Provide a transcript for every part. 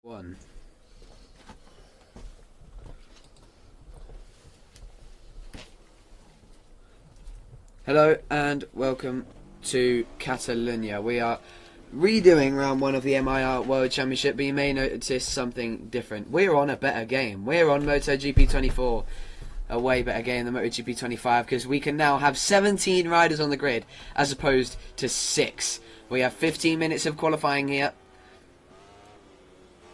One. Hello and welcome to Catalunya. We are redoing round one of the M.I.R World Championship, but you may notice something different. We're on a better game. We're on MotoGP 24, a way better game than MotoGP 25, because we can now have 17 riders on the grid as opposed to 6. We have 15 minutes of qualifying here.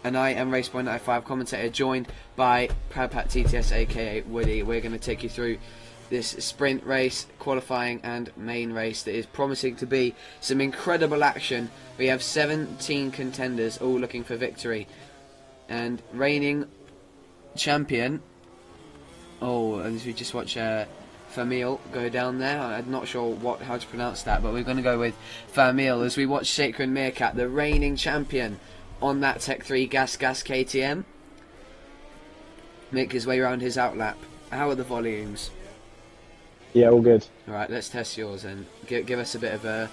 And I am Racepoint95 commentator, joined by Padpat TTS aka Woody. We're going to take you through this sprint race, qualifying and main race that is promising to be some incredible action. We have 17 contenders all looking for victory. And reigning champion, as we just watch Famil go down there. I'm not sure how to pronounce that, but we're going to go with Famil as we watch Sacred Meerkat, the reigning champion, on that Tech 3 Gas KTM, make his way around his outlap. How are the volumes? Yeah, all good. Alright, let's test yours and give us a bit of a...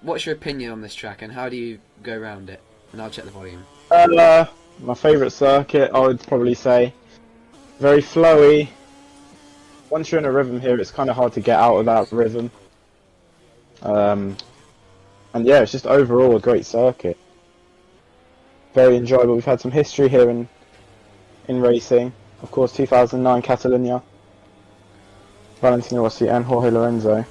what's your opinion on this track and how do you go around it? And I'll check the volume. My favourite circuit, I would probably say. Very flowy. Once you're in a rhythm here, it's kind of hard to get out of that rhythm. And yeah, it's just overall a great circuit. Very enjoyable. We've had some history here in racing. Of course, 2009 Catalunya. Valentino Rossi and Jorge Lorenzo.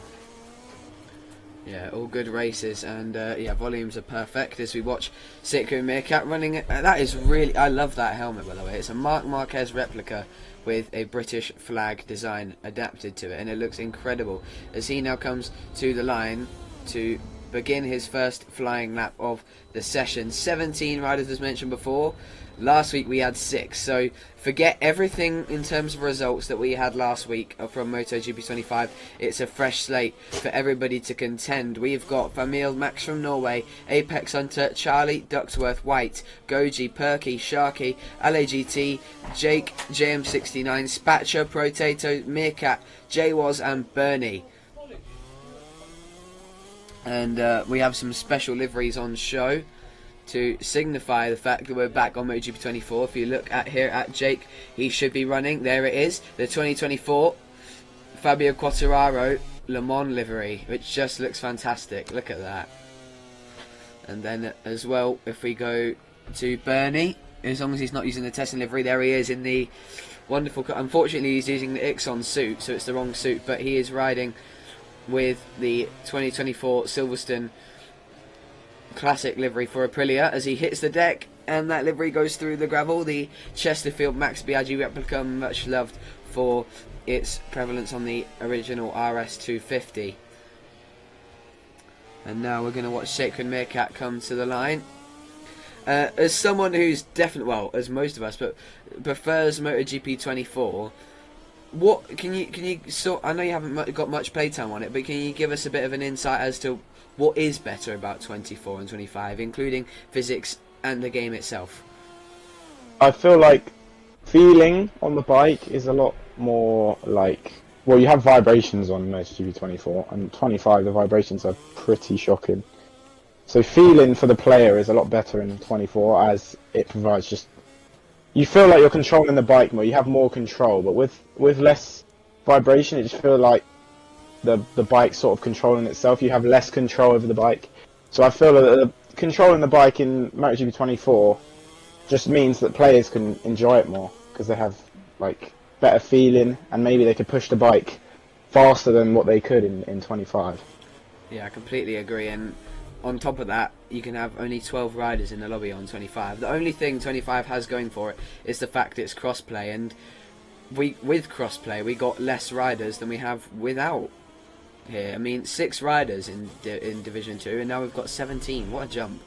Yeah, all good races, and yeah, volumes are perfect as we watch Sacred Meerkat running it. That is really, I love that helmet, by the way. It's a Marc Marquez replica with a British flag design adapted to it, and it looks incredible as he now comes to the line to begin his first flying lap of the session. 17 riders as mentioned before. Last week we had 6, so forget everything in terms of results that we had last week from MotoGP 25. It's a fresh slate for everybody to contend. We've got Famil Max from Norway, Apex Hunter, Charlie, Ducksworth, White, Goji, Perky, Sharky, LAGT, Jake, JM69, Spatcher, Protato, Meerkat, JWaz and Bernie. And we have some special liveries on show to signify the fact that we're back on MotoGP 24. If you look at here at Jake, he should be running. There it is, the 2024 Fabio Quartararo Le Mans livery, which just looks fantastic. Look at that. And then as well, if we go to Bernie, as long as he's not using the testing livery, there he is in the wonderful... Unfortunately, he's using the Ixon suit, so it's the wrong suit, but he is riding with the 2024 Silverstone Classic livery for Aprilia as he hits the deck, and that livery goes through the gravel. The Chesterfield Max Biaggi replica, much loved for its prevalence on the original RS 250. And now we're going to watch Sacred Meerkat come to the line. As someone who's definitely, well, as most of us, but prefers MotoGP 24, what can you sort? I know you haven't got much playtime on it, but can you give us a bit of an insight as to what is better about 24 and 25, including physics and the game itself? I feel like feeling on the bike is a lot more like... Well, you have vibrations on MotoGP 24, and 25 the vibrations are pretty shocking. So feeling for the player is a lot better in 24 as it provides just... You feel like you're controlling the bike more, you have more control, but with less vibration it just feels like the bike sort of controlling itself. You have less control over the bike. So I feel that controlling the bike in MotoGP 24 just means that players can enjoy it more because they have like better feeling, and maybe they could push the bike faster than what they could in 25. Yeah, I completely agree. And on top of that, you can have only 12 riders in the lobby on 25. The only thing 25 has going for it is the fact it's crossplay, and with crossplay we got less riders than we have without. Here, I mean, 6 riders in Division 2, and now we've got 17. What a jump.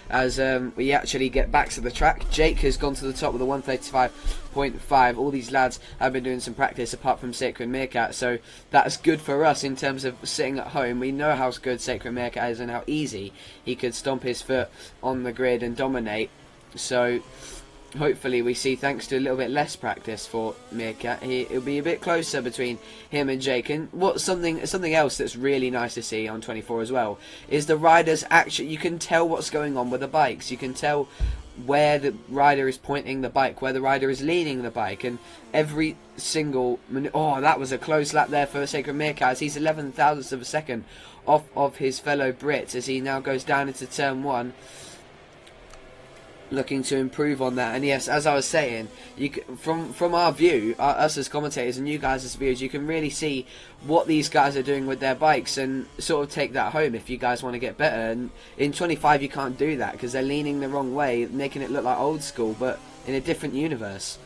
As we actually get back to the track, Jake has gone to the top with a 135.5. All these lads have been doing some practice apart from Sacred Meerkat, so that's good for us in terms of sitting at home. We know how good Sacred Meerkat is and how easy he could stomp his foot on the grid and dominate. So hopefully we see, thanks to a little bit less practice for Meerkat, it'll be a bit closer between him and Jake. And what's something else that's really nice to see on 24 as well is the riders actually, you can tell what's going on with the bikes. You can tell where the rider is pointing the bike, where the rider is leaning the bike, and every single oh, that was a close lap there for Sacred Meerkat, as he's 11 thousandths of a second off of his fellow Brit as he now goes down into turn 1, looking to improve on that. And yes, as I was saying, from our view, us as commentators and you guys as viewers, you can really see what these guys are doing with their bikes and sort of take that home if you guys want to get better. And in 25 you can't do that because they're leaning the wrong way, making it look like old school but in a different universe.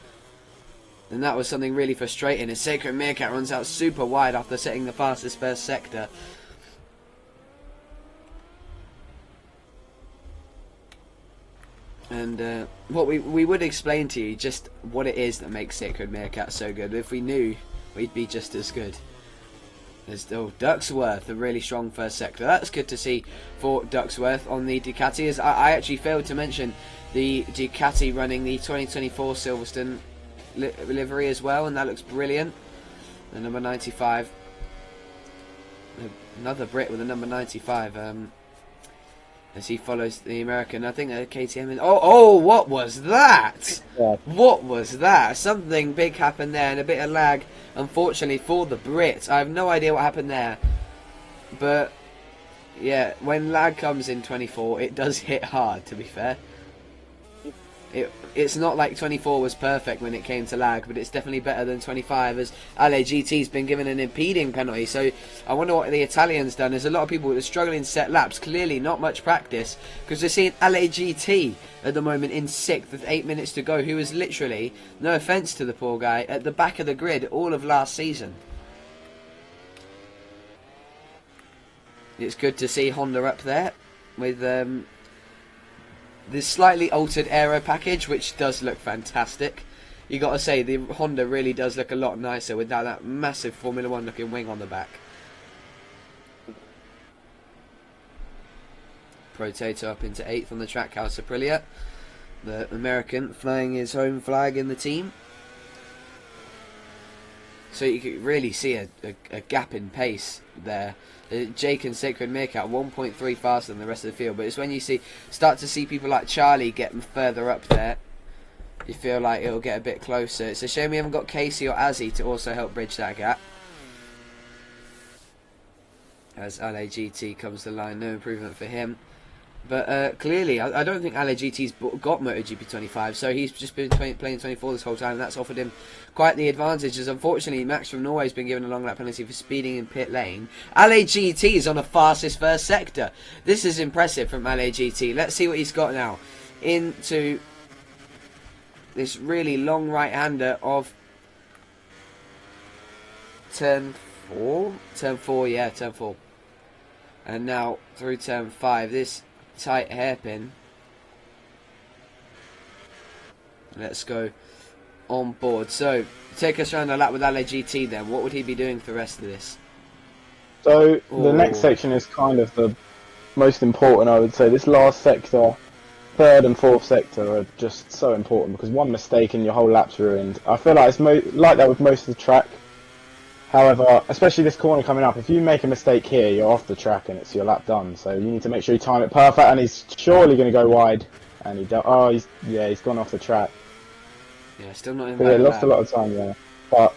And that was something really frustrating as Sacred Meerkat runs out super wide after setting the fastest first sector. And what we would explain to you just what it is that makes Sacred Meerkat so good. If we knew, we'd be just as good. There's still Ducksworth, a really strong first sector. That's good to see for Ducksworth on the Ducati. As I actually failed to mention the Ducati running the 2024 Silverstone livery as well, and that looks brilliant. The number 95, another Brit with a number 95. As he follows the American, I think KTM is... Oh, what was that? Yeah. What was that? Something big happened there and a bit of lag, unfortunately, for the Brits. I have no idea what happened there. But, yeah, when lag comes in 24, it does hit hard, to be fair. It's not like 24 was perfect when it came to lag, but it's definitely better than 25, as LAGT's been given an impeding penalty. So I wonder what the Italians done. There's a lot of people that are struggling to set laps, clearly not much practice, because we're seeing LAGT at the moment in 6th with 8 minutes to go, who was literally, no offence to the poor guy, at the back of the grid all of last season. It's good to see Honda up there with this slightly altered aero package, which does look fantastic. You got to say, the Honda really does look a lot nicer without that massive Formula 1 looking wing on the back. Protato up into 8th on the track, House Aprilia. The American flying his home flag in the team. So you can really see a gap in pace there. Jake and Sacred Meerkat 1.3 faster than the rest of the field, but it's when you start to see people like Charlie getting further up there, you feel like it'll get a bit closer. It's a shame we haven't got Casey or Azzy to also help bridge that gap. As LAGT comes to the line, no improvement for him. But clearly, I don't think LAGT's got MotoGP 25, so he's just been playing 24 this whole time, and that's offered him quite the advantage, as unfortunately Max from Norway has been given a long lap penalty for speeding in pit lane. LAGT is on the fastest first sector. This is impressive from LAGT. Let's see what he's got now. Into this really long right-hander of turn 4? Turn 4, yeah, turn 4. And now through turn 5, this tight hairpin. Let's go on board. So take us around a lap with LAGT then. What would he be doing for the rest of this? So the next section is kind of the most important, I would say. This last sector, 3rd and 4th sector, are just so important because one mistake and your whole lap's ruined. I feel like it's like that with most of the track. However, especially this corner coming up, if you make a mistake here, you're off the track and it's your lap done. So you need to make sure you time it perfect, and he's surely going to go wide. And he's gone off the track. Yeah, still not in. Yeah, lost a lot of time there, but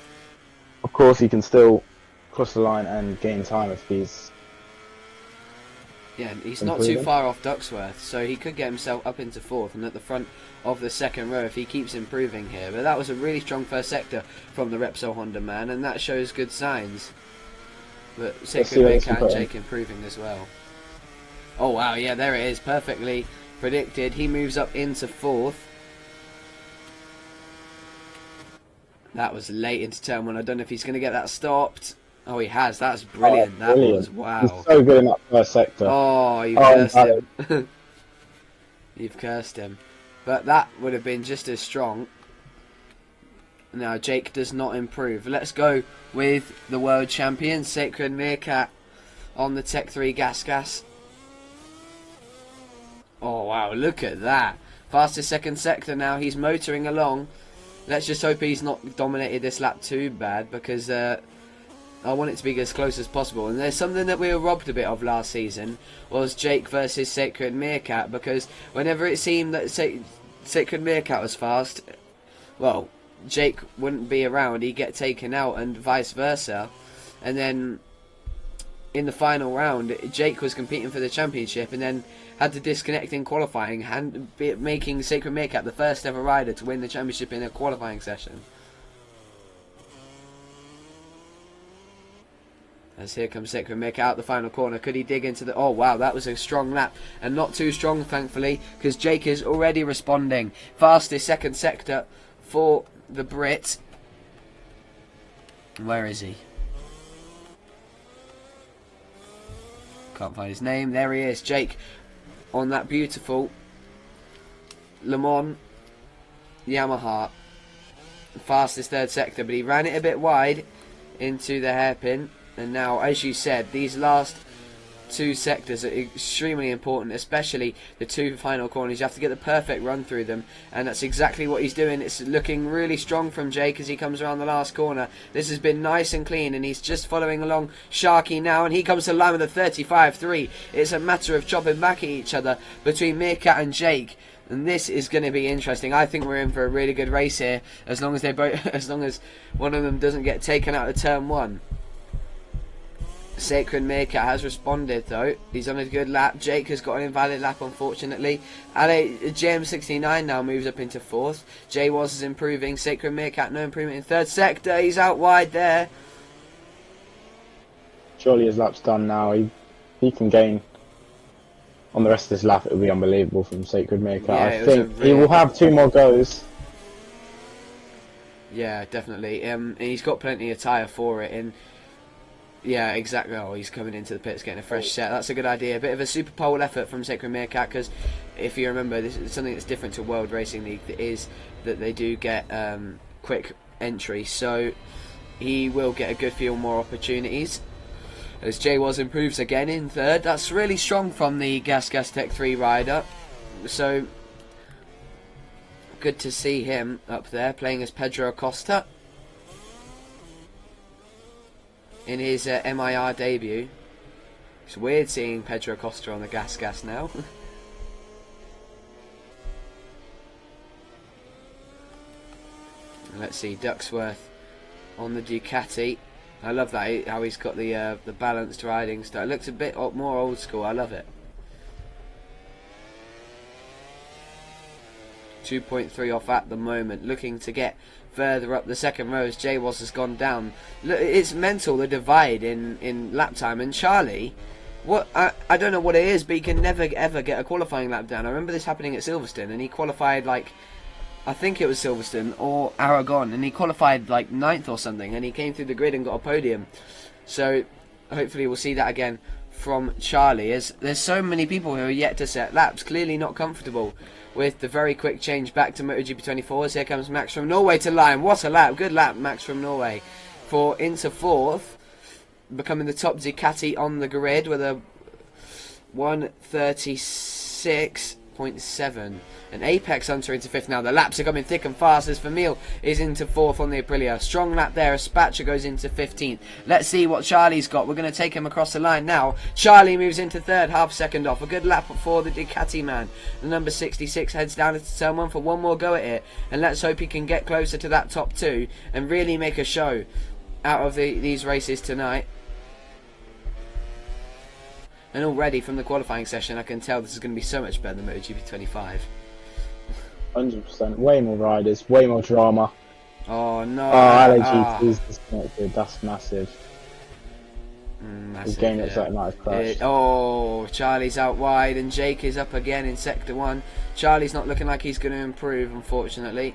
of course he can still cross the line and gain time if he's. Yeah, he's not too far off Ducksworth, so he could get himself up into 4th and at the front of the 2nd row if he keeps improving here. But that was a really strong first sector from the Repsol Honda man, and that shows good signs. But Sacred Meerkat and Jake improving as well. Oh wow, yeah, there it is, perfectly predicted. He moves up into 4th. That was late into turn 1. I don't know if he's going to get that stopped. Oh, he has. That's brilliant. Oh, brilliant. That was wow. He's so good in that first sector. Oh, you've cursed him. You've cursed him. But that would have been just as strong. Now, Jake does not improve. Let's go with the world champion, Sacred Meerkat, on the Tech 3 Gas. Oh, wow. Look at that. Fastest second sector now. He's motoring along. Let's just hope he's not dominated this lap too bad, because I want it to be as close as possible. And there's something that we were robbed a bit of last season, was Jake versus Sacred Meerkat, because whenever it seemed that Sacred Meerkat was fast, well, Jake wouldn't be around, he'd get taken out, and vice versa. And then in the final round, Jake was competing for the championship and then had to disconnect in qualifying, making Sacred Meerkat the first ever rider to win the championship in a qualifying session. As here comes Sacred Meerkat out the final corner. Could he dig into the... Oh, wow, that was a strong lap. And not too strong, thankfully, because Jake is already responding. Fastest second sector for the Brit. Where is he? Can't find his name. There he is. Jake on that beautiful Le Mans Yamaha. Fastest third sector, but he ran it a bit wide into the hairpin. And now, as you said, these last two sectors are extremely important, especially the two final corners. You have to get the perfect run through them, and that's exactly what he's doing. It's looking really strong from Jake as he comes around the last corner. This has been nice and clean, and he's just following along Sharky now, and he comes to the line with a 35.3. It's a matter of chopping back at each other between Meerkat and Jake. And this is going to be interesting. I think we're in for a really good race here, as long as as long as one of them doesn't get taken out of turn one. Sacred Meerkat has responded though. He's on a good lap. Jake has got an invalid lap, unfortunately. JM69 now moves up into fourth. Jay was is improving. Sacred Meerkat no improvement in third sector. He's out wide there. Surely his lap's done now. He can gain on the rest of this lap. It will be unbelievable from Sacred Meerkat. Yeah, I think he will have two more goes. Yeah, definitely. And he's got plenty of tyre for it. And yeah, exactly. Oh, he's coming into the pits getting a fresh set. That's a good idea. A bit of a super pole effort from Sacred Meerkat, because if you remember, this is something that's different to World Racing League, is that they do get quick entry, so he will get a good few more opportunities. As Jay was improves again in third. That's really strong from the Gas Tech 3 rider. So good to see him up there playing as Pedro Acosta in his M.I.R. debut. It's weird seeing Pedro Acosta on the gas now. Let's see, Ducksworth on the Ducati. I love that, how he's got the balanced riding style. It looks a bit more old school. I love it. 2.3 off at the moment, looking to get further up the second row as Jay Was has gone down. Look, it's mental, the divide in lap time. And Charlie, I don't know what it is, but he can never ever get a qualifying lap down. I remember this happening at Silverstone, and he qualified like, I think it was Silverstone or Aragon, and he qualified like 9th or something, and he came through the grid and got a podium. So hopefully we'll see that again from Charlie, as there's so many people who are yet to set laps, clearly not comfortable with the very quick change back to MotoGP 24. As here comes Max from Norway to line. What a lap, good lap, Max from Norway for into fourth, becoming the top Ducati on the grid with a 1:36.7. And Apex Hunter into fifth now. The laps are coming thick and fast as Famil is into fourth on the Aprilia. Strong lap there as Spacher goes into 15th. Let's see what Charlie's got. We're going to take him across the line now. Charlie moves into third, half second off. A good lap for the Ducati man. The number 66 heads down into turn one for one more go at it. And let's hope he can get closer to that top two and really make a show out of these races tonight. And already from the qualifying session, I can tell this is going to be so much better than MotoGP 25. 100%. Way more riders, way more drama. Oh no! Oh, LAGT is disconnected. That's massive. Massive. The game looks like it might have crashed. Oh, Charlie's out wide, and Jake is up again in sector one. Charlie's not looking like he's going to improve, unfortunately.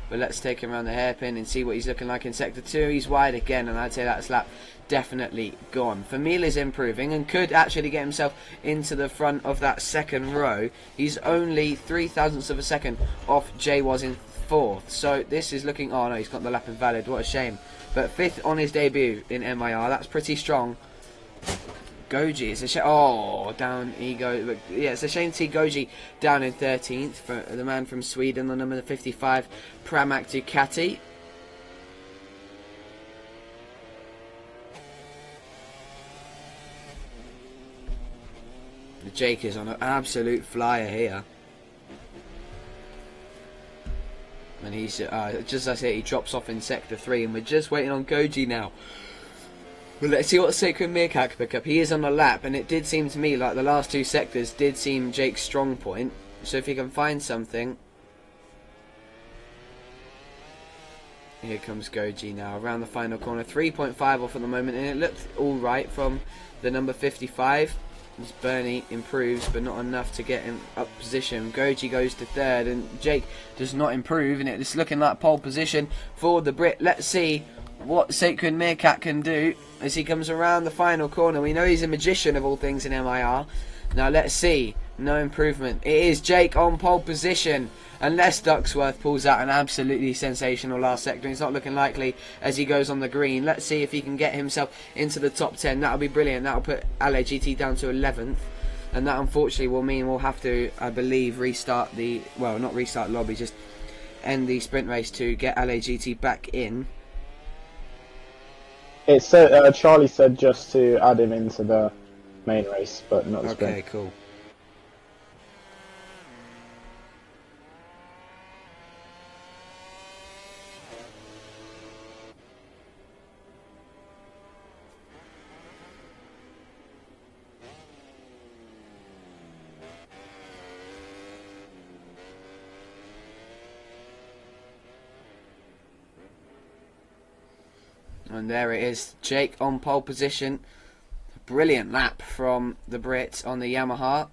But let's take him around the hairpin and see what he's looking like in sector two. He's wide again, and I'd say that's lap definitely gone. Famil is improving and could actually get himself into the front of that second row. He's only 3 thousandths of a second off Jay Was in fourth. So this is looking... Oh no, he's got the lap invalid. What a shame. But fifth on his debut in M.I.R. That's pretty strong. Goji. It's a shame. Oh, down he goes. But yeah, it's a shame to see Goji down in 13th for the man from Sweden, the number 55, Pramac Ducati. Jake is on an absolute flyer here. And he's, just as I say, he drops off in Sector 3, and we're just waiting on Goji now. Well, let's see what Sacred Meerkat can pick up. He is on a lap, and it did seem to me like the last two sectors did seem Jake's strong point. So if he can find something... Here comes Goji now, around the final corner. 3.5 off at the moment, and it looked alright from the number 55. As Bernie improves, but not enough to get in up position. Goji goes to third, and Jake does not improve, and it's looking like pole position for the Brit. Let's see what Sacred Meerkat can do as he comes around the final corner. We know he's a magician of all things in M.I.R. Now let's see. No improvement. It is Jake on pole position. Unless Ducksworth pulls out an absolutely sensational last sector. It's not looking likely as he goes on the green. Let's see if he can get himself into the top 10. That'll be brilliant. That'll put LAGT down to 11th. And that unfortunately will mean we'll have to, I believe, restart the... Well, not restart lobby, just end the sprint race to get LAGT back in. It said, Charlie said just to add him into the main race, but not the sprint. Okay, cool. And there it is, Jake on pole position. Brilliant lap from the Brit on the Yamaha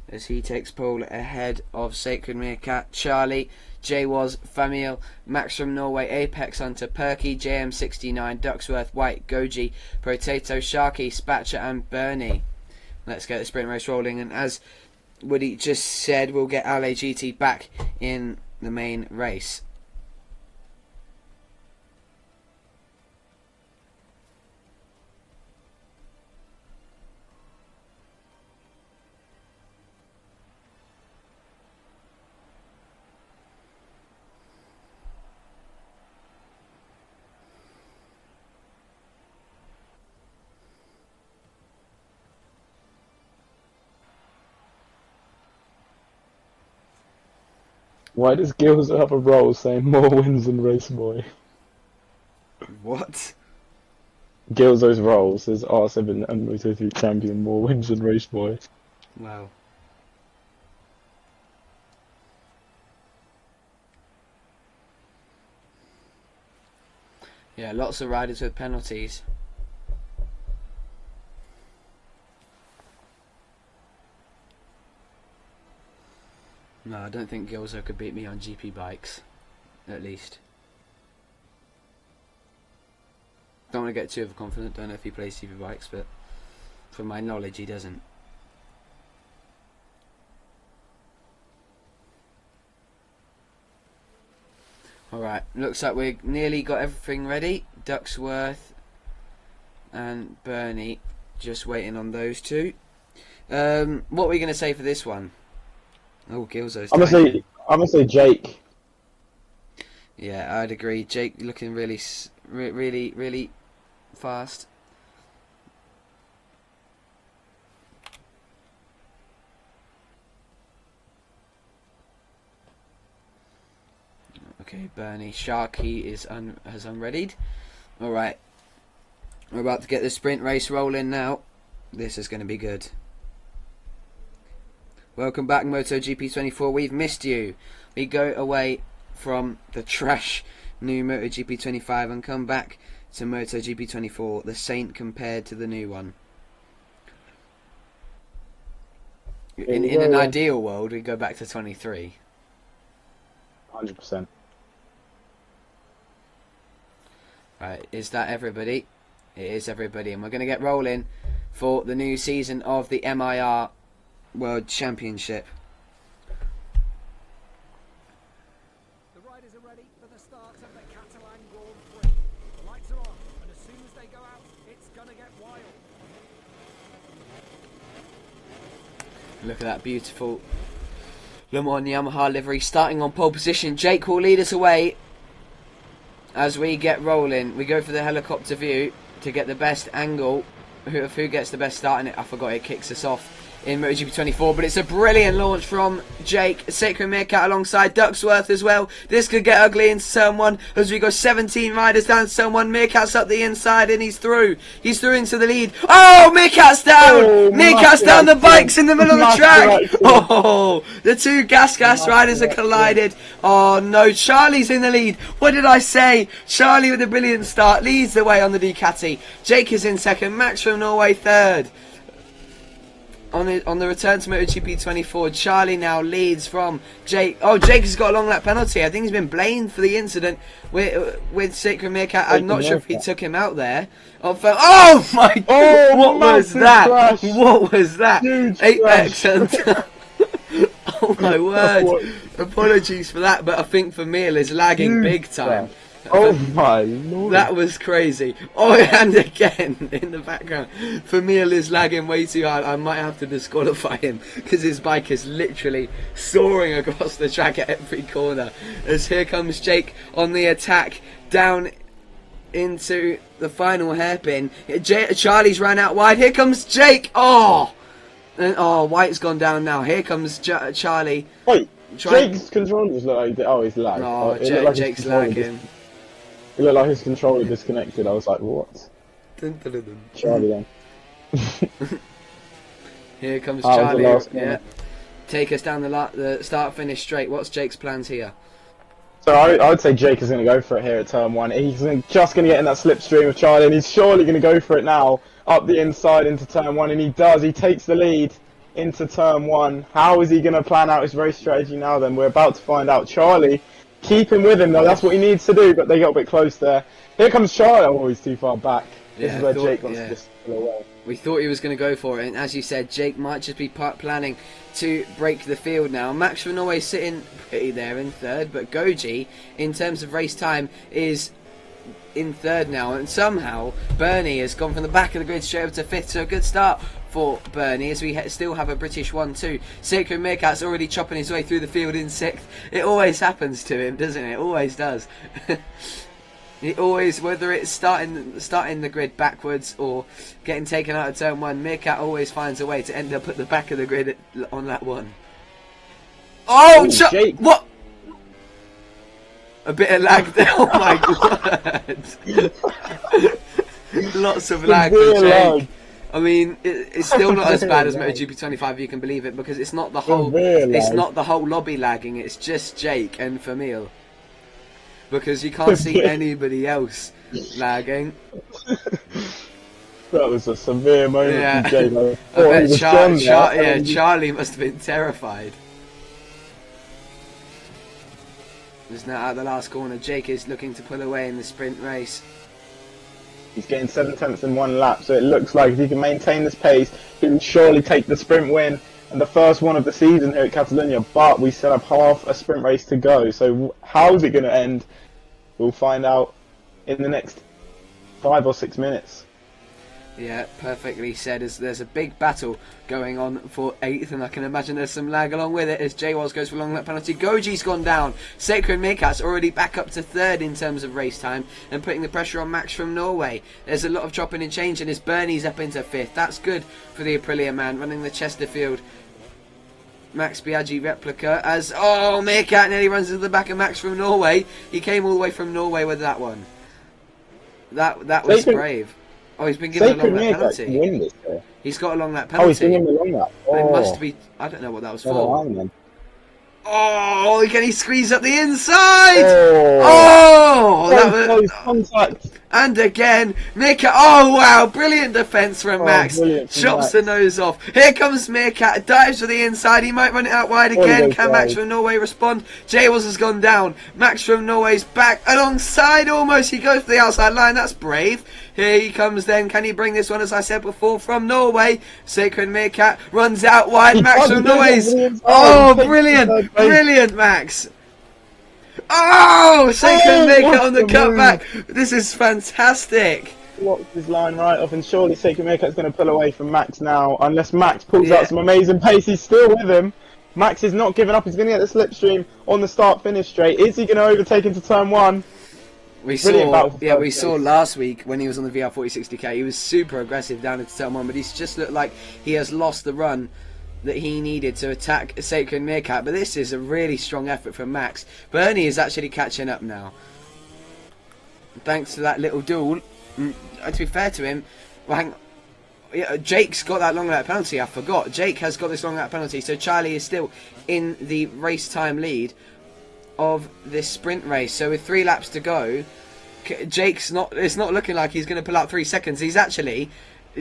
as he takes pole ahead of Sacred Meerkat, Charlie, J-Was, Famil, Max from Norway, Apex Hunter, Perky, JM69, Ducksworth, White, Goji, Potato, Sharky, Spatcher and Bernie. Let's get the sprint race rolling, and as Woody just said, we'll get LAGT back in the main race. Why does Gills have a role saying more wins than Race Boy? What? Gilzo's role says R7 and Moto3 champion, more wins than Race Boy. Wow. Yeah, lots of riders with penalties. No, I don't think Gilzo could beat me on GP bikes, at least. Don't want to get too overconfident, don't know if he plays GP bikes, but from my knowledge he doesn't. Alright, looks like we've nearly got everything ready. Ducksworth and Bernie, just waiting on those two. What are we going to say for this one? Oh, Gilzo's I'm gonna say Jake. Yeah, I'd agree. Jake looking really, really fast. Okay, Bernie. Sharky is has unreadied. Alright. We're about to get the sprint race rolling now. This is going to be good. Welcome back, MotoGP 24. We've missed you. We go away from the trash new MotoGP 25 and come back to MotoGP 24, the saint compared to the new one. In an ideal world, we go back to 23. 100%. Right, is that everybody? It is everybody, and we're going to get rolling for the new season of the M.I.R. World Championship. The riders are ready for the start of the Catalan Grand Prix. The lights are on, and as soon as they go out, it's gonna get wild. Look at that beautiful Le Mans Yamaha livery starting on pole position. Jake will lead us away as we get rolling. We go for the helicopter view to get the best angle of who gets the best start in it. I forgot it kicks us off in MotoGP 24, but it's a brilliant launch from Jake. Sacred Meerkat alongside Ducksworth as well. This could get ugly into turn 1 as we go 17 riders down to turn 1. Meerkat's up the inside and he's through. He's through into the lead. Oh, Meerkat's down! Oh, Meerkat's down, the bike's in the middle of the track! Oh, the two gas riders are collided. Oh no, Charlie's in the lead. What did I say? Charlie with a brilliant start leads the way on the Ducati. Jake is in second, Max from Norway third. On the return to MotoGP 24, Charlie now leads from Jake. Oh, Jake has got a long lap penalty. I think he's been blamed for the incident with Sacred Meerkat. I'm not sure if he took him out there. Oh my God! What was that? Crash. What was that? Huge Apex crash. and oh my word! Apologies for that, but I think Vermeil is lagging big time. Oh my lord. That was crazy. Oh, and again in the background, Vermeil is lagging way too hard. I might have to disqualify him because his bike is literally soaring across the track at every corner. As here comes Jake on the attack down into the final hairpin. Charlie's ran out wide. Here comes Jake. Oh, and White's gone down now. Here comes Charlie. Wait, Jake's controllers look like he's lagged. Oh, like Jake's lagging. It looked like his controller disconnected. I was like, what? Charlie then. Here comes Charlie. Yeah. Take us down the start-finish straight. What's Jake's plans here? So I would say Jake is going to go for it here at turn 1. He's just going to get in that slipstream of Charlie, and he's surely going to go for it now up the inside into turn 1, and he does. He takes the lead into turn 1. How is he going to plan out his race strategy now then? We're about to find out. Charlie, keep him with him though, that's what he needs to do, but they got a bit close there. Here comes Charlie. Oh, he's too far back. This is where Jake wants to just pull away. We thought he was going to go for it, and as you said, Jake might just be planning to break the field now. Max from Norway sitting pretty there in third, but Goji, in terms of race time, is in third now, and somehow Bernie has gone from the back of the grid straight up to fifth, so a good start for Bernie as we still have a British 1-2. Sacred Meerkat's already chopping his way through the field in sixth. It always happens to him, doesn't it? It always does. It always, whether it's starting the grid backwards or getting taken out of turn 1, Meerkat always finds a way to end up at the back of the grid on lap 1. Oh, Jake. What? A bit of lag there. Oh my word! Lots of lag for Jake. I mean, it's still not as bad as MotoGP 25, if you can believe it, because it's not the whole lobby lagging. It's just Jake and Vermeil. Because you can't see anybody else lagging. That was a severe moment for Jake. I bet Charlie must have been terrified. Just now at the last corner, Jake is looking to pull away in the sprint race. He's getting 7 tenths in 1 lap, so it looks like if he can maintain this pace, he will surely take the sprint win and the first one of the season here at Catalunya. But we still have half a sprint race to go, so how is it going to end? We'll find out in the next 5 or 6 minutes. Yeah, perfectly said. As there's a big battle going on for 8th, and I can imagine there's some lag along with it as J-Waz goes for a long lap penalty. Goji's gone down. Sacred Meerkat's already back up to 3rd in terms of race time and putting the pressure on Max from Norway. There's a lot of chopping and changing as Bernie's up into 5th. That's good for the Aprilia man running the Chesterfield Max Biaggi replica as Meerkat nearly runs into the back of Max from Norway. He came all the way from Norway with that one. That was brave. Oh, he's been given a long lap penalty. He's got a long lap penalty. Oh, he's been given a long lap. It must be. I don't know what that was for. Can he squeeze up the inside? That was contact. And again, Meerkat. Oh wow, brilliant defence from Max. Chops the nose off. Here comes Meerkat. Dives for the inside. He might run it out wide again. Can Max from Norway respond? J-Waz has gone down. Max from Norway's back alongside almost. He goes for the outside line. That's brave. Here he comes then. Can he bring this one, as I said before, from Norway? Sacred Meerkat runs out wide. Max from Norway's. Oh, brilliant. Brilliant, Max. Oh, Sacred Meerkat on the cutback. This is fantastic. blocks his line right off, and surely Sacred Meerkat's going to pull away from Max now, unless Max pulls Yeah. out some amazing pace. He's still with him. Max is not giving up. He's going to get the slipstream on the start-finish straight. Is he going to overtake into turn one? We Brilliant battle saw, for yeah, first we saw place. last week when he was on the VR 4060K. He was super aggressive down into turn one, but he's just looked like he has lost the run that he needed to attack Sacred Meerkat. But this is a really strong effort from Max. Bernie is actually catching up now, thanks to that little duel. And to be fair to him, well, yeah, Jake's got that long lap penalty. I forgot. Jake has got this long lap penalty, so Charlie is still in the race time lead of this sprint race. So with 3 laps to go, Jake's not. It's not looking like he's going to pull out 3 seconds. He's actually.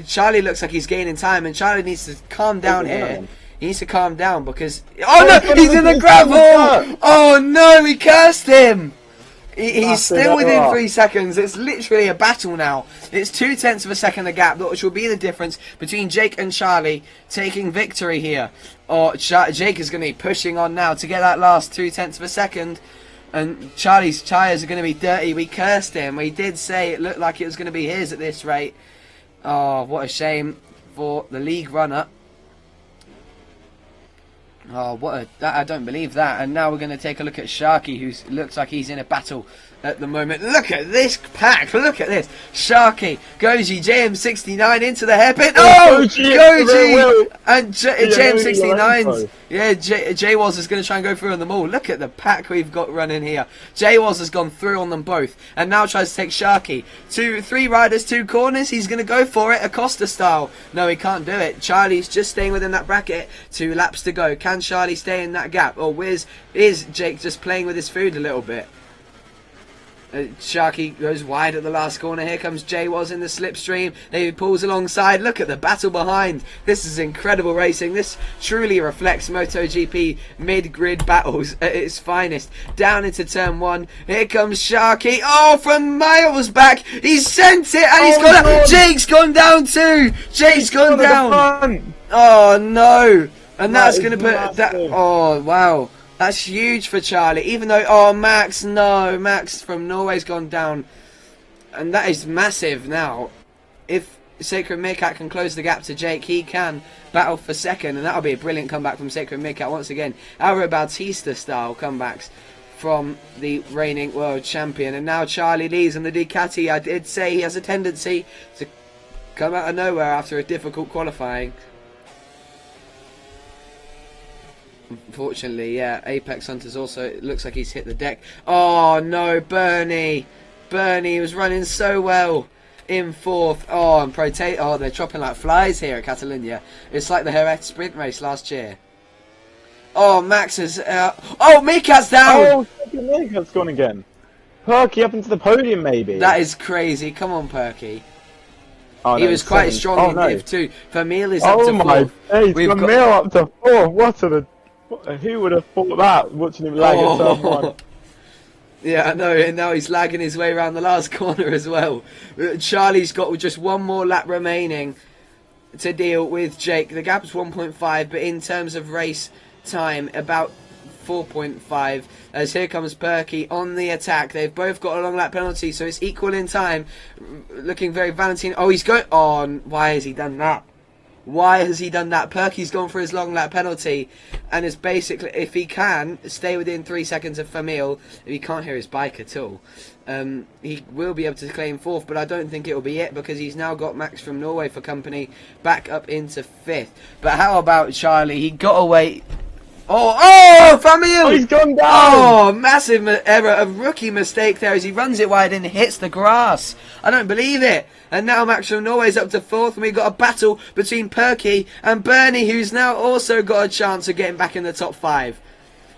Charlie looks like he's gaining time, and Charlie needs to calm down here. He needs to calm down because. Oh no! He's in the gravel! Oh no! He cursed him. He's still within 3 seconds. It's literally a battle now. It's 0.2 of a second a gap, which will be the difference between Jake and Charlie taking victory here. Or Jake is going to be pushing on now to get that last 0.2 of a second. And Charlie's tyres are going to be dirty. We cursed him. We did say it looked like it was going to be his at this rate. Oh, what a shame for the league runner. Oh, I don't believe that. And now we're going to take a look at Sharky, who looks like he's in a battle at the moment. Look at this pack. Look at this. Sharky, Goji, JM69 into the hairpin. Oh, Goji! And JM69's. Yeah, J-Waz is going to try and go through on them all. Look at the pack we've got running here. J-Waz has gone through on them both. And now tries to take Sharky. 3 riders, 2 corners. He's going to go for it, Acosta style. No, he can't do it. Charlie's just staying within that bracket. 2 laps to go. Can Charlie stay in that gap? Or is Jake just playing with his food a little bit? Sharky goes wide at the last corner. Here comes J-Waz in the slipstream. He pulls alongside. Look at the battle behind. This is incredible racing. This truly reflects MotoGP mid-grid battles at its finest. Down into turn 1. Here comes Sharky. Oh, from miles back. He sent it and he's gone down. Jake's gone down too. Jake's gone down. Oh no. And that's going to put that. Oh wow. That's huge for Charlie, even though, oh, Max, no, Max from Norway's gone down. And that is massive now. If Sacred Meerkat can close the gap to Jake, he can battle for second, and that'll be a brilliant comeback from Sacred Meerkat once again. Alvaro Bautista-style comebacks from the reigning world champion. And now Charlie leads on the Ducati. I did say he has a tendency to come out of nowhere after a difficult qualifying. Unfortunately, yeah, Apex Hunters also, it looks like he's hit the deck. Oh no, Bernie was running so well in 4th. Oh, and they're dropping like flies here at Catalunya. It's like the Jerez sprint race last year. Oh, Max is oh, Meerkat's down. Oh, Meerkat's gone again. Perky up into the podium, maybe. That is crazy. Come on, Perky. Oh, he was quite strong in Div 2. Vermeil is up to 4th. Oh my days, Vermeil up to 4th. Who would have thought that, watching him lag at turn 1? Yeah, I know, and now he's lagging his way around the last corner as well. Charlie's got just 1 more lap remaining to deal with Jake. The gap's 1.5, but in terms of race time, about 4.5. As here comes Perky on the attack. They've both got a long lap penalty, so it's equal in time. Looking very Valentine. Oh, he's going on. Why has he done that? Why has he done that? Perky's gone for his long lap penalty, and is basically, if he can stay within 3 seconds of Vermeil, if he can't hear his bike at all, he will be able to claim 4th, but I don't think it will be it, because he's now got Max from Norway for company back up into 5th. But how about Charlie? He got away. Oh, Vermeil! Oh, he's gone down! Oh, massive error, a rookie mistake there as he runs it wide and hits the grass. I don't believe it. And now Max from Norway's up to 4th, and we've got a battle between Perky and Bernie, who's now also got a chance of getting back in the top 5.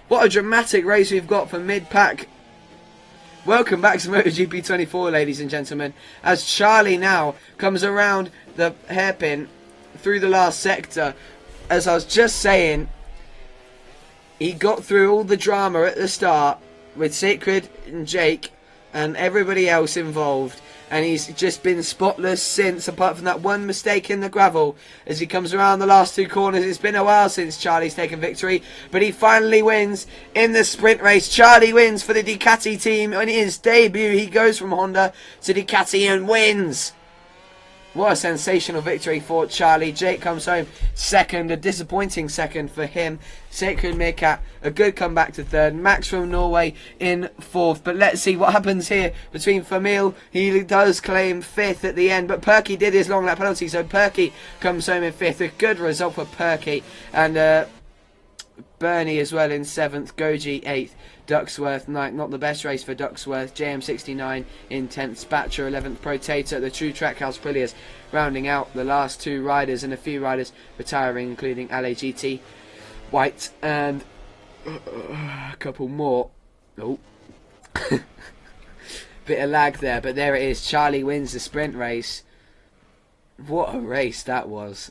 What a dramatic race we've got for mid-pack. Welcome back to MotoGP 24, ladies and gentlemen, as Charlie now comes around the hairpin through the last sector. As I was just saying, he got through all the drama at the start with Sacred and Jake and everybody else involved, and he's just been spotless since, apart from that one mistake in the gravel as he comes around the last 2 corners. It's been a while since Charlie's taken victory, but he finally wins in the sprint race. Charlie wins for the Ducati team on his debut. He goes from Honda to Ducati and wins. What a sensational victory for Charlie. Jake comes home second, a disappointing second for him. Sacred Meerkat, a good comeback to third. Max from Norway in fourth. But let's see what happens here between Famil. He does claim fifth at the end, but Perky did his long lap penalty, so Perky comes home in fifth. A good result for Perky. And Bernie as well in 7th, Goji 8th, Ducksworth 9th, not the best race for Ducksworth, JM69 in 10th, Spatcher 11th, Protator, the true Trackhouse Prilliers rounding out the last 2 riders, and a few riders retiring, including LAGT, White, and a couple more. Oh, bit of lag there, but there it is. Charlie wins the sprint race. What a race that was.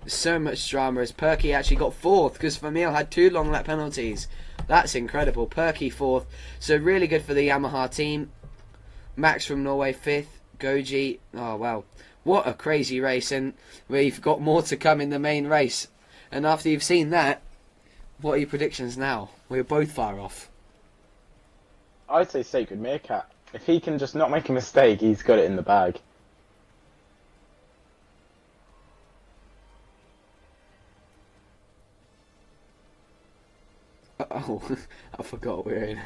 So much drama as Perky actually got 4th because Famil had 2 long lap penalties. That's incredible. Perky 4th. So really good for the Yamaha team. Max from Norway 5th. Goji. Oh wow. What a crazy race. And we've got more to come in the main race. And after you've seen that, what are your predictions now? We're both far off. I'd say Sacred Meerkat. If he can just not make a mistake, he's got it in the bag. Oh, I forgot we're in.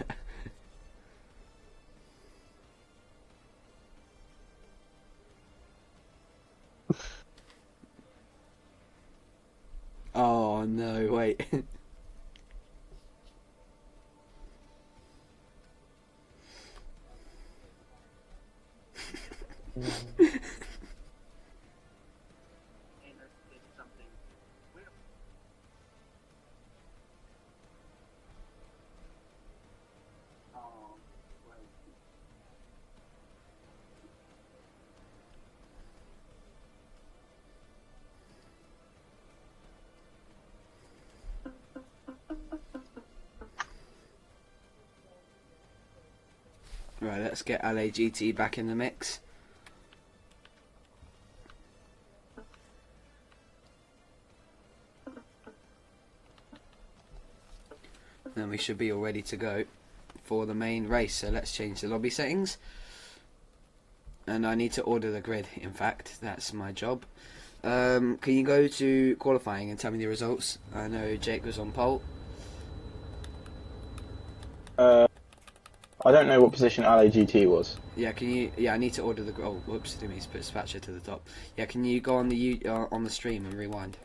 Oh no, wait. Right, let's get LAGT back in the mix. Then we should be all ready to go for the main race. So let's change the lobby settings. And I need to order the grid, in fact. That's my job. Can you go to qualifying and tell me the results? I know Jake was on pole. I don't know what position LAGT was. Yeah, can you? Yeah, I need to order the. Oh, whoops! Didn't mean to put Spatcher to the top. Yeah, can you go on the stream and rewind?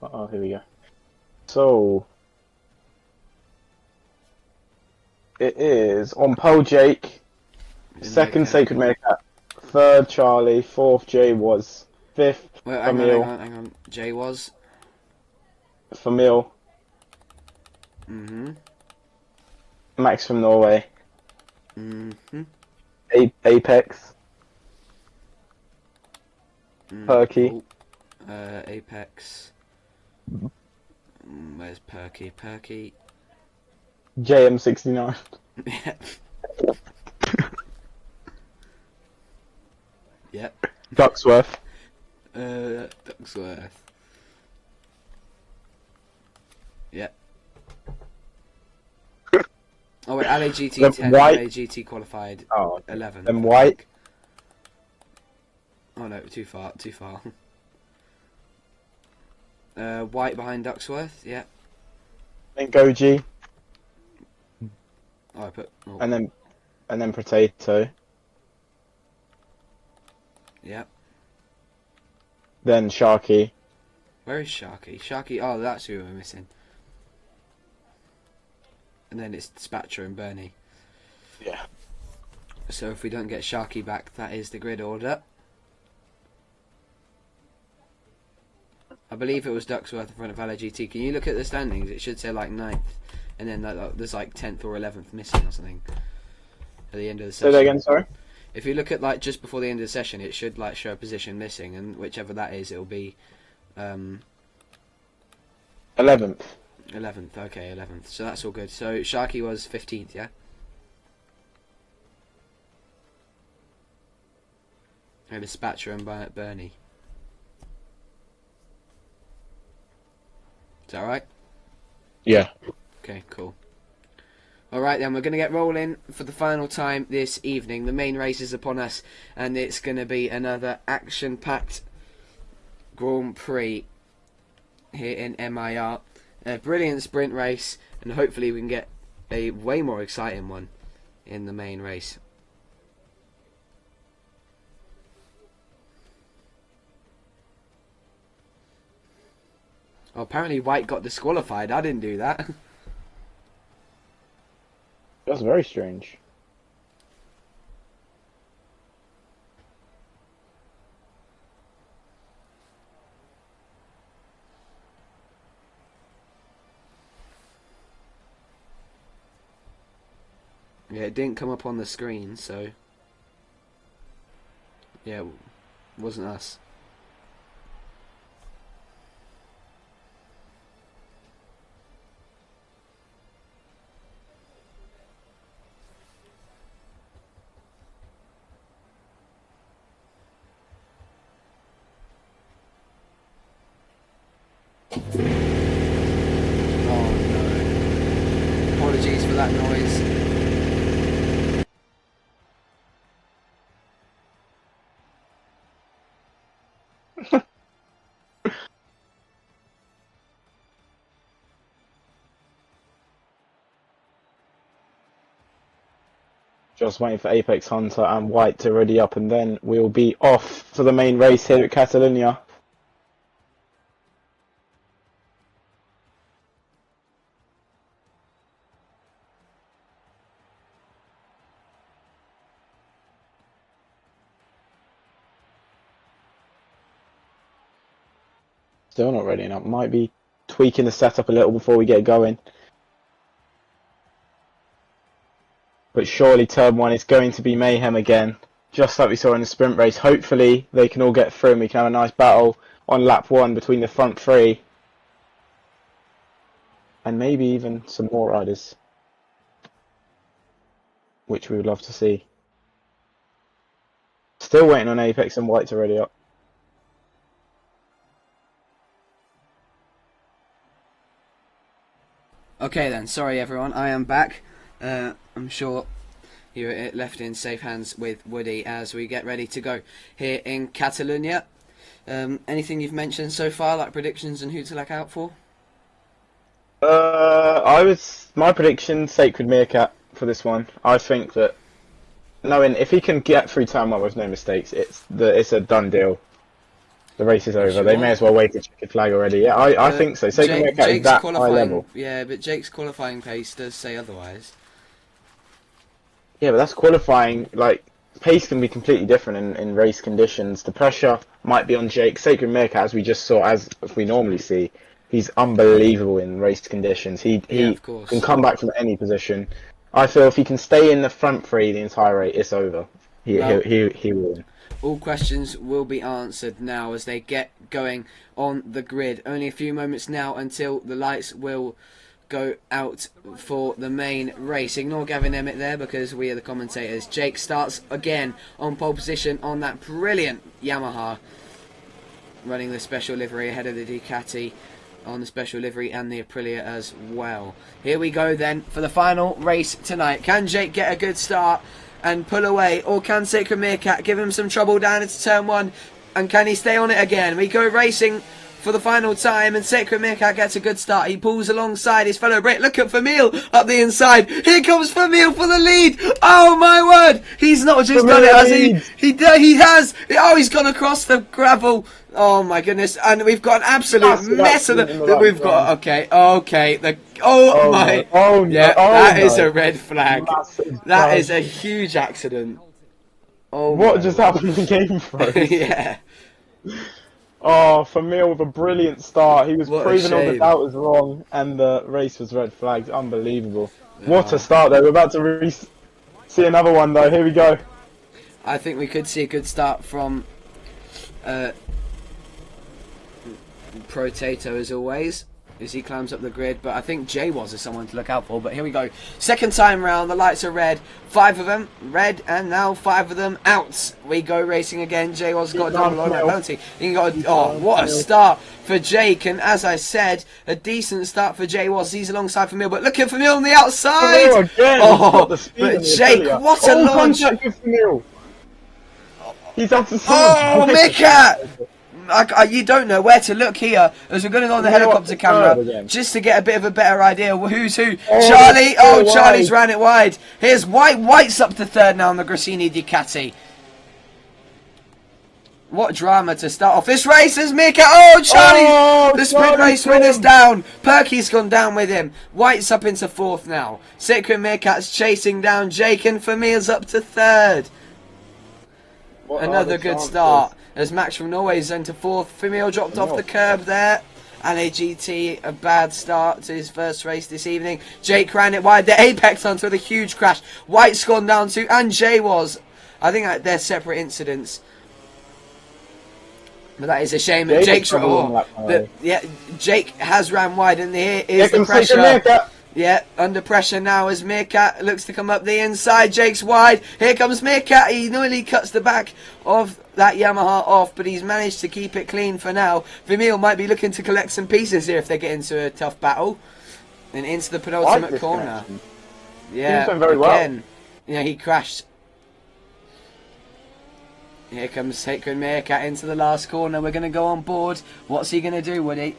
Oh, here we go. So it is on pole Jake, second Sacred Meerkat, third Charlie, fourth Jay was, fifth Wait, Famil. hang on. Jay was. Famil. Max from Norway. Apex. Perky. Oh. Apex. Where's Perky? Perky. JM69. Yep. Yep. Ducksworth. Ducksworth. Yep. Oh wait, LAGT 10, White. LAGT qualified 11. Then White. Oh no, too far. White behind Ducksworth, yeah. Then Goji. Oh, I put. Oh. And then Potato. Yep. Then Sharky. Where is Sharky? Sharky. Oh, that's who we're missing. And then it's Spatcher and Bernie. Yeah. So if we don't get Sharky back, that is the grid order. I believe it was Ducksworth in front of LAGT. Can you look at the standings? It should say like 9th, and then there's like 10th or 11th missing or something at the end of the session. Say that again, sorry. If you look at like just before the end of the session, it should like show a position missing, and whichever that is, it'll be 11th. 11th. Okay, 11th. So that's all good. So Sharky was 15th, yeah. And Spatcher and Bernie. Yeah. Okay, cool. Alright then, we're going to get rolling for the final time this evening. The main race is upon us, and it's going to be another action-packed Grand Prix here in M.I.R. A brilliant sprint race, and hopefully we can get a way more exciting one in the main race. Oh, apparently White got disqualified. I didn't do that. That's very strange. Yeah, it didn't come up on the screen, so yeah, it wasn't us. Oh no. Apologies for that noise. Just waiting for Apex Hunter and White to ready up, and then we'll be off for the main race here at Catalunya. Still not ready enough. Might be tweaking the setup a little before we get going. But surely turn one is going to be mayhem again, just like we saw in the sprint race. Hopefully they can all get through and we can have a nice battle on lap one between the front three. And maybe even some more riders, which we would love to see. Still waiting on Apex and White to ready up. Okay then, sorry everyone, I am back. I'm sure you're left in safe hands with Woody as we get ready to go here in Catalunya. Anything you've mentioned so far, like predictions and who to look out for? My prediction, Sacred Meerkat for this one. I think that knowing if he can get through turn one with no mistakes, it's a done deal. The race is over. Sure. They may as well wait to check a flag already. Yeah, I think so. Sacred Meerkat is that high level. Yeah, but Jake's qualifying pace does say otherwise. Yeah, but that's qualifying. Like, pace can be completely different in race conditions. The pressure might be on Jake. Sacred Meerkat, as we just saw, as we normally see, he's unbelievable in race conditions. He of course. can come back from any position. I feel if he can stay in the front three the entire race, it's over. He will win. All questions will be answered now as they get going on the grid. Only a few moments now until the lights will go out for the main race. Ignore Gavin Emmett there because we are the commentators. Jake starts again on pole position on that brilliant Yamaha, running the special livery ahead of the Ducati on the special livery and the Aprilia as well. Here we go then for the final race tonight. Can Jake get a good start and pull away, or can Sacred Meerkat give him some trouble down into turn one, and can he stay on it again? We go racing for the final time, and Sacred Meerkat gets a good start. He pulls alongside his fellow Brit. Look at Famil up the inside. Here comes Famil for the lead. Oh my word! He's not just done it, has he? He has. Oh, he's gone across the gravel. Oh my goodness! And we've got an absolute mess of it. We've got okay. That is a red flag. That is a huge accident. Oh, what just happened in game for us? Yeah. Oh, Famil with a brilliant start. He was What a proving all the shame. doubters wrong, and the race was red flagged. Unbelievable. What a start, though. We're about to see another one, though. Here we go. I think we could see a good start from Protato as always. as he climbs up the grid, but I think Jay is someone to look out for. But here we go, second time round, the lights are red, 5 of them red, and now 5 of them out. We go racing again. Jay got a double on that penalty. He got what a start for Jake, and as I said, a decent start for Jay He's alongside Famil, but look at Famil on the outside. But Jake, what a launch! He's up to Mika! You don't know where to look here, as we're going to go on the helicopter camera just to get a bit of a better idea of who's who. Charlie, Charlie's ran it wide. Here's White. White's up to third now on the Grassini Ducati. What drama to start off this race as Mika. Charlie! The sprint race winner's down. Perky's gone down with him. White's up into fourth now. Secret Meerkat's chasing down Jake, and Famil's up to third. Another good start as Max from Norway is into fourth. Famil dropped off the curb there. LAGT, a bad start to his first race this evening. Jake ran it wide. The apex onto a huge crash. White's gone down too, and Jay I think they're separate incidents. But that is a shame. Jake's Jake has ran wide, and here is the pressure. Yeah, under pressure now as Meerkat looks to come up the inside. Jake's wide. Here comes Meerkat. He nearly cuts the back of that Yamaha off, but he's managed to keep it clean for now. Vermeil might be looking to collect some pieces here if they get into a tough battle. And into the penultimate corner. Yeah, he's done very well. Yeah, he crashed. Here comes Sacred Meerkat into the last corner. We're going to go on board. What's he going to do, Woody?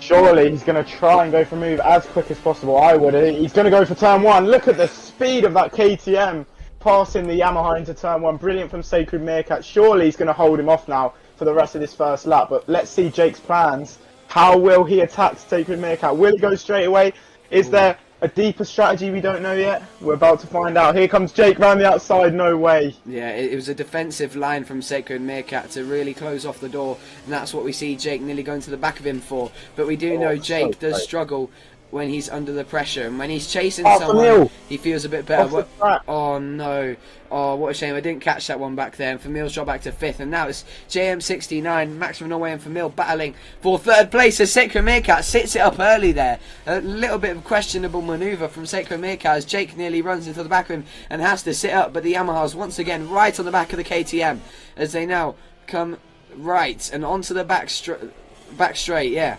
Surely he's going to try and go for a move as quick as possible. He's going to go for turn 1. Look at the speed of that KTM passing the Yamaha into turn 1. Brilliant from Sacred Meerkat. Surely he's going to hold him off now for the rest of this first lap. But let's see Jake's plans. How will he attack Sacred Meerkat? Will he go straight away? Is there a deeper strategy we don't know yet? We're about to find out. Here comes Jake round the outside. No way. Yeah, it was a defensive line from Sacred Meerkat to really close off the door, and that's what we see Jake nearly going to the back of him for. But we do know Jake does struggle when he's under the pressure, and when he's chasing someone, he feels a bit better. Oh no. Oh, what a shame. I didn't catch that one back there. And Famil's dropped back to 5th. And now it's JM69, Max from Norway and Famil battling for 3rd place as Sacred Meerkat sits it up early there. A little bit of questionable manoeuvre from Sacred Meerkat as Jake nearly runs into the back of him and has to sit up. But the Yamahas once again right on the back of the KTM as they now come right and onto the back straight, yeah.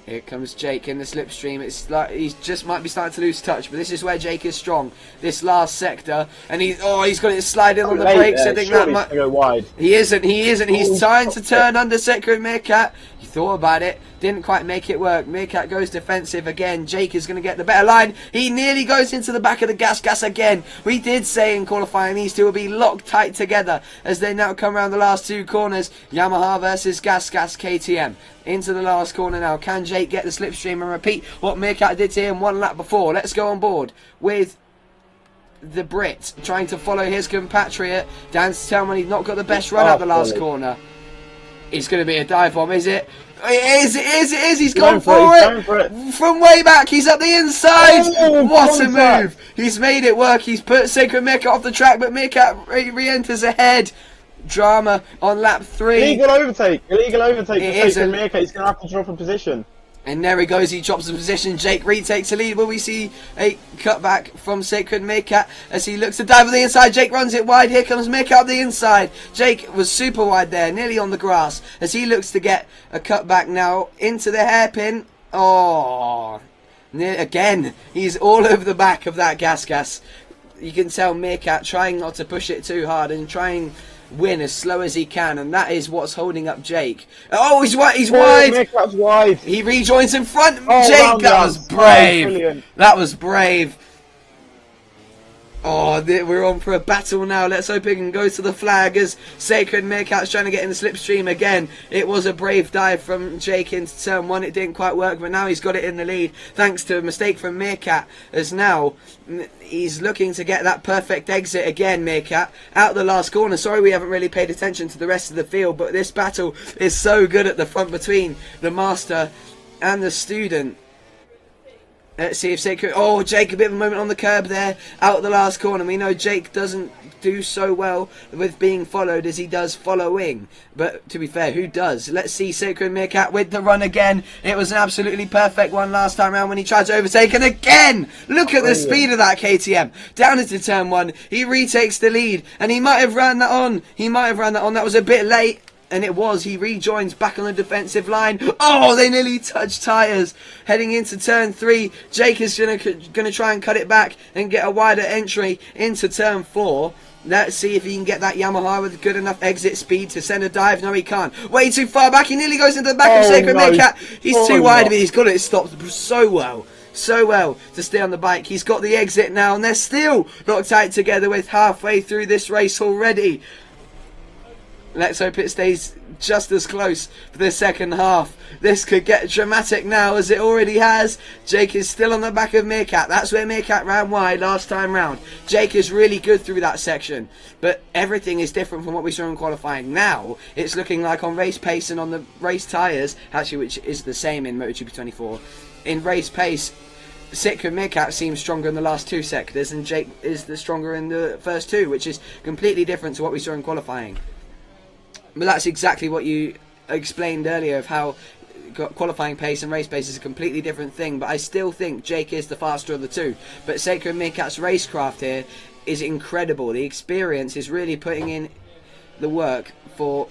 Here comes Jake in the slipstream. It's like he just might be starting to lose touch, but this is where Jake is strong. This last sector, and he's got it sliding on the brakes. I think that might go wide. He isn't. He's trying to turn under Sacred Meerkat. He thought about it, didn't quite make it work. Meerkat goes defensive again. Jake is going to get the better line. He nearly goes into the back of the gas again. We did say in qualifying these two will be locked tight together as they now come around the last 2 corners. Yamaha versus gas KTM. Into the last corner now. Can Jake get the slipstream and repeat what Meerkat did to him 1 lap before? Let's go on board with the Brit trying to follow his compatriot. Dan's telling me he's not got the best run out the last corner. It's going to be a dive bomb, is it? It is. He's gone for it. From way back, he's up the inside. What a move. He's made it work. He's put Sacred Meerkat off the track, but Meerkat re-enters ahead. Drama on lap 3. Illegal overtake for Sacred Meerkat. He's going to have to drop a position. And there he goes, he drops the position. Jake retakes the lead. Will we see a cutback from Sacred Meerkat as he looks to dive on the inside? Jake runs it wide. Here comes Meerkat up the inside. Jake was super wide there, nearly on the grass, as he looks to get a cutback now into the hairpin. Oh, again, he's all over the back of that gas. You can tell Meerkat trying not to push it too hard and trying win as slow as he can, and that is what's holding up Jake. Oh, he's wide. Meerkat's wide. He rejoins in front. Jake, that was brave. That was brave. Oh, we're on for a battle now. Let's hope it can go to the flag as Sacred Meerkat's trying to get in the slipstream again. It was a brave dive from Jake into turn 1. It didn't quite work, but now he's got it in the lead thanks to a mistake from Meerkat, as now he's looking to get that perfect exit again. Meerkat out the last corner. Sorry we haven't really paid attention to the rest of the field, but this battle is so good at the front between the master and the student. Let's see if Jake... Oh, Jake, a bit of a moment on the curb there, out of the last corner. We know Jake doesn't do so well with being followed as he does following. But to be fair, who does? Let's see Sacred Meerkat with the run again. It was an absolutely perfect one last time around when he tried to overtake. And again, look at the speed of that KTM. Down into turn 1, he retakes the lead. And he might have ran that on. That was a bit late. And it was. He rejoins back on the defensive line. Oh, they nearly touched tyres. Heading into turn 3, Jake is going to try and cut it back and get a wider entry into turn 4. Let's see if he can get that Yamaha with good enough exit speed to send a dive. No, he can't. Way too far back. He nearly goes into the back of Sacred Meerkat. He's too wide of it. He's got it stopped so well. So well to stay on the bike. He's got the exit now, and they're still locked tight together with halfway through this race already. Let's hope it stays just as close for the second half. This could get dramatic now, as it already has. Jake is still on the back of Meerkat. That's where Meerkat ran wide last time round. Jake is really good through that section, but everything is different from what we saw in qualifying. Now it's looking like on race pace and on the race tyres, actually, which is the same in MotoGP 24. In race pace, Sitka Meerkat seems stronger in the last 2 sectors, and Jake is the stronger in the first 2, which is completely different to what we saw in qualifying. But that's exactly what you explained earlier, of how qualifying pace and race pace is a completely different thing. But I still think Jake is the faster of the 2. But Sacred Meerkat's racecraft here is incredible. The experience is really putting in the work for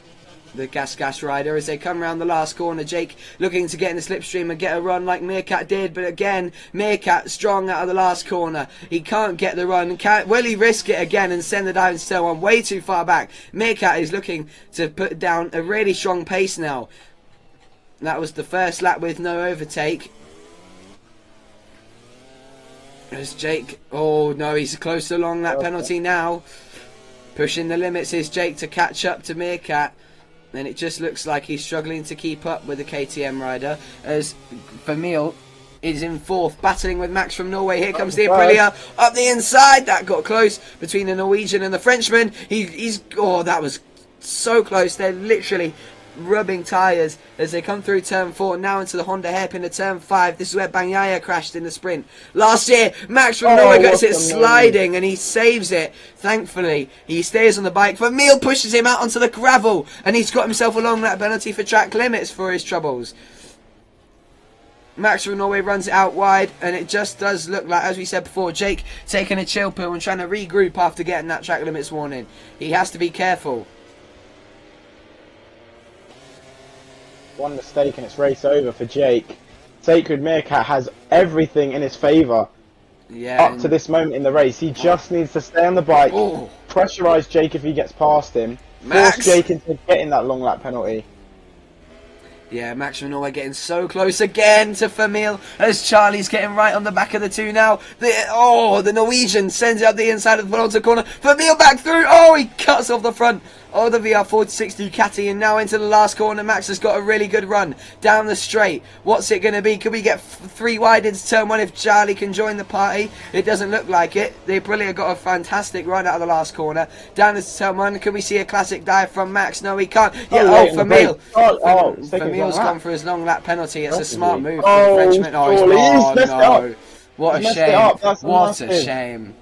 the Gas rider as they come around the last corner. Jake looking to get in the slipstream and get a run like Meerkat did, but again, Meerkat strong out of the last corner. He can't get the run. Will he risk it again and send the dive into turn 1 way too far back? Meerkat is looking to put down a really strong pace now. That was the first lap with no overtake. As Jake, oh no, he's close along that penalty now. Pushing the limits is Jake to catch up to Meerkat. And it just looks like he's struggling to keep up with the KTM rider, as Vermeil is in 4th, battling with Max from Norway. Here comes the Aprilia up the inside. That got close between the Norwegian and the Frenchman. Oh, that was so close. They're literally rubbing tyres as they come through turn 4, now into the Honda hairpin of turn 5. This is where Bagnaia crashed in the sprint last year. Max from Norway gets it sliding and he saves it. Thankfully he stays on the bike. Vermeil pushes him out onto the gravel, and he's got himself along that penalty for track limits for his troubles. Max from Norway runs it out wide, and it just does look like, as we said before, Jake taking a chill pill and trying to regroup after getting that track limits warning. He has to be careful. One mistake and it's race over for Jake. Sacred Meerkat has everything in his favour up to this moment in the race. He just needs to stay on the bike, pressurise Jake if he gets past him, force Jake into getting that long lap penalty. Yeah, Max from Norway getting so close again to Vermeil, as Charlie's getting right on the back of the 2 now. The Norwegian sends it up the inside of the Volta corner. Vermeil back through. Oh, he cuts off the front. Oh, the VR46 Ducati, and now into the last corner. Max has got a really good run down the straight. What's it going to be? Could we get 3 wide into turn 1 if Charlie can join the party? It doesn't look like it. They probably got a fantastic run out of the last corner. Down into turn 1. Can we see a classic dive from Max? No, we can't. Yeah, Vermeil. Vermeil's gone for his long lap penalty. It's a smart move from the Frenchman. Oh, no. What a shame. What a shame.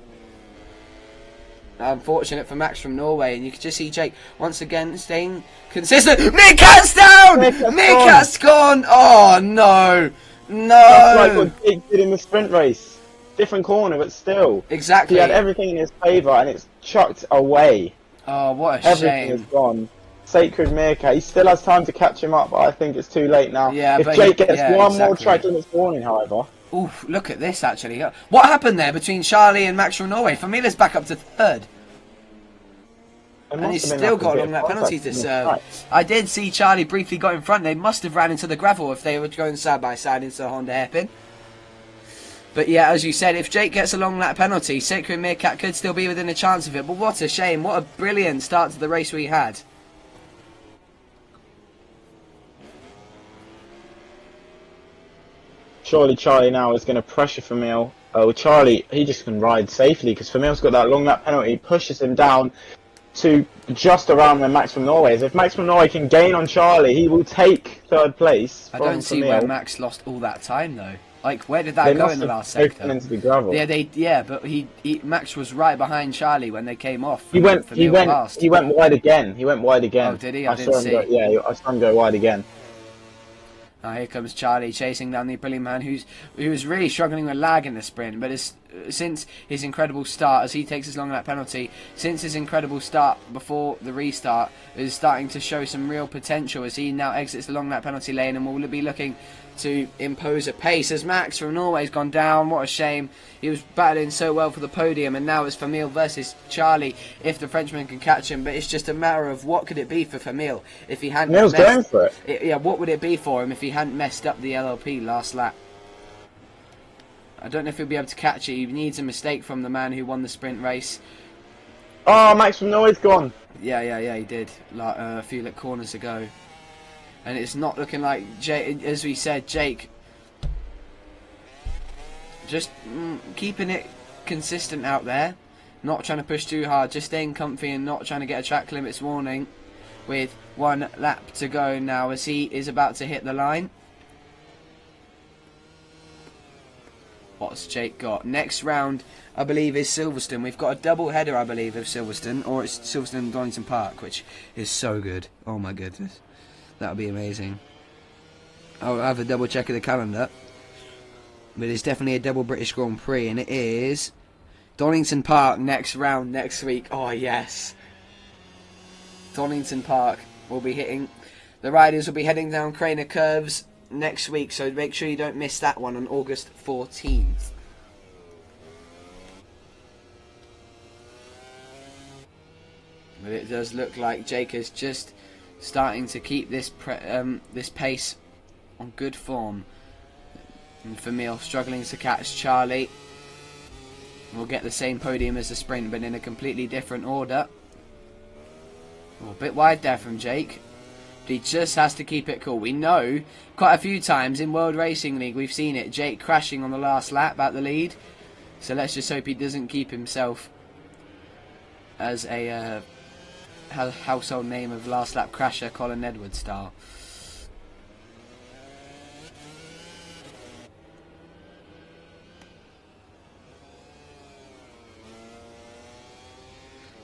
Unfortunate for Max from Norway, and you can just see Jake once again staying consistent. Meerkat's down! Meerkat's gone! Oh no! No! That's like what Jake did in the sprint race. Different corner, but still. Exactly. He had everything in his favour, and it's chucked away. Oh, what a everything shame. Is gone. Sacred Meerkat, he still has time to catch him up, but I think it's too late now. Yeah, if Jake gets one more track limits warning, however. Oof, look at this actually. What happened there between Charlie and Max from Norway? Vermeil's back up to 3rd. And he's still got a long lap penalty to serve. I did see Charlie briefly got in front. They must have ran into the gravel if they were going side by side into the Honda hairpin. But yeah, as you said, if Jake gets a long lap penalty, Sacred Meerkat could still be within a chance of it. But what a shame. What a brilliant start to the race we had. Surely Charlie now is going to pressure Vermeil. Oh, Charlie, he just can ride safely because Vermeil's got that long lap penalty, pushes him down to just around where Max from Norway is. If Max from Norway can gain on Charlie, he will take 3rd place. I don't see where Max lost all that time though. Like, where did that They go must in the have last broken sector? into the gravel. Yeah, but Max was right behind Charlie when they came off. He And went Vermeil passed. wide again. He went wide Oh, again. did he? I saw him go. Yeah, I saw him go wide again. Now here comes Charlie chasing down the brilliant man who's really struggling with lag in the sprint, but since his incredible start, as he takes his long lap penalty, since his incredible start before the restart, is starting to show some real potential as he now exits the long lap penalty lane and will be looking to impose a pace. As Max from Norway's gone down, what a shame. He was battling so well for the podium, and now it's Vermeil versus Charlie if the Frenchman can catch him. But it's just a matter of what could it be for Vermeil if he hadn't Vermeil's going for it. Yeah, what would it be for him if he hadn't messed up the LLP last lap? I don't know if he'll be able to catch it. He needs a mistake from the man who won the sprint race. Oh, Max from Norway's gone. Yeah, he did like a few corners ago. And it's not looking like, as we said, Jake just keeping it consistent out there, not trying to push too hard, just staying comfy and not trying to get a track limits warning with 1 lap to go now as he is about to hit the line. What's Jake got? Next round, I believe, is Silverstone. We've got a double header, I believe, of Silverstone, or it's Silverstone and Donington Park, which is so good. Oh my goodness. That would be amazing. I'll have a double check of the calendar. But it's definitely a double British Grand Prix, and it is Donington Park next round next week. Oh yes. Donington Park will be hitting. The riders will be heading down Craner Curves next week, so make sure you don't miss that one on August 14th. But it does look like Jake is just starting to keep this pace on good form. And Vermeil struggling to catch Charlie. We'll get the same podium as the sprint, but in a completely different order. Oh, a bit wide there from Jake. But he just has to keep it cool. We know quite a few times in World Racing League we've seen it. Jake crashing on the last lap at the lead. So let's just hope he doesn't keep himself as a household name of last lap crasher Colin Edwards style.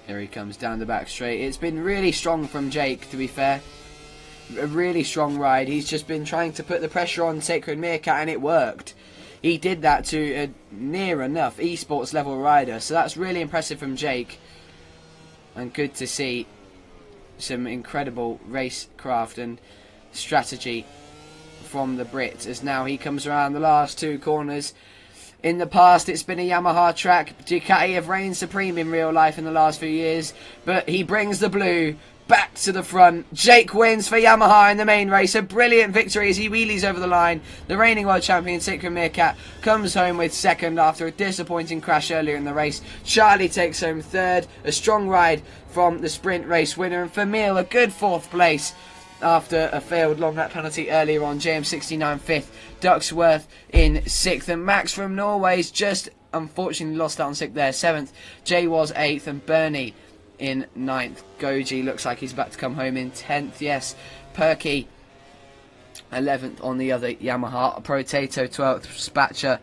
Here he comes down the back straight. It's been really strong from Jake, to be fair. A really strong ride. He's just been trying to put the pressure on Sacred Meerkat, and it worked. He did that to a near enough esports level rider, so that's really impressive from Jake. And good to see some incredible racecraft and strategy from the Brit, as now he comes around the last 2 corners. In the past, it's been a Yamaha track. Ducati have reigned supreme in real life in the last few years, but he brings the blue back to the front. Jake wins for Yamaha in the main race. A brilliant victory as he wheelies over the line. The reigning world champion, Sacred Meerkat, comes home with 2nd after a disappointing crash earlier in the race. Charlie takes home 3rd. A strong ride from the sprint race winner. And Vermeil, a good 4th place after a failed long lap penalty earlier on. JM69 5th. Ducksworth in 6th. And Max from Norway's just unfortunately lost out on 6th there. 7th. Jay was 8th. And Bernie in 9th. Goji looks like he's about to come home in 10th. Yes. Perky 11th on the other Yamaha. Protato 12th. Spatcher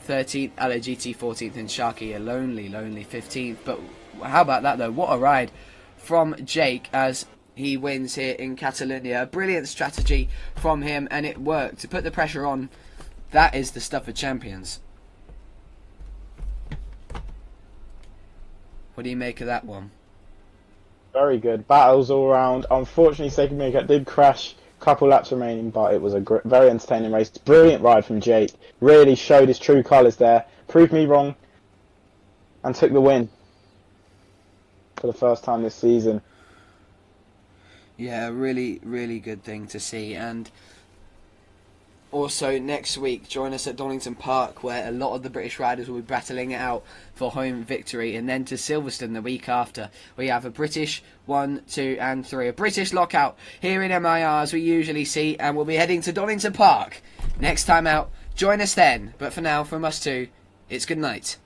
13th. LGT 14th. And Sharky a lonely 15th. But how about that though? What a ride from Jake as he wins here in Catalunya. A brilliant strategy from him, and it worked. To put the pressure on, that is the stuff of champions. What do you make of that one? Very good. Battles all round. Unfortunately, Sacred Meerkat did crash. Couple laps remaining, but it was a very entertaining race. Brilliant ride from Jake. Really showed his true colours there. Proved me wrong. And took the win. For the first time this season. Yeah, a really, really good thing to see. And also next week, join us at Donington Park, where a lot of the British riders will be battling it out for home victory. And then to Silverstone the week after. We have a British 1, 2 and 3. A British lockout here in M.I.R. as we usually see. And we'll be heading to Donington Park next time out. Join us then. But for now, from us two, it's good night.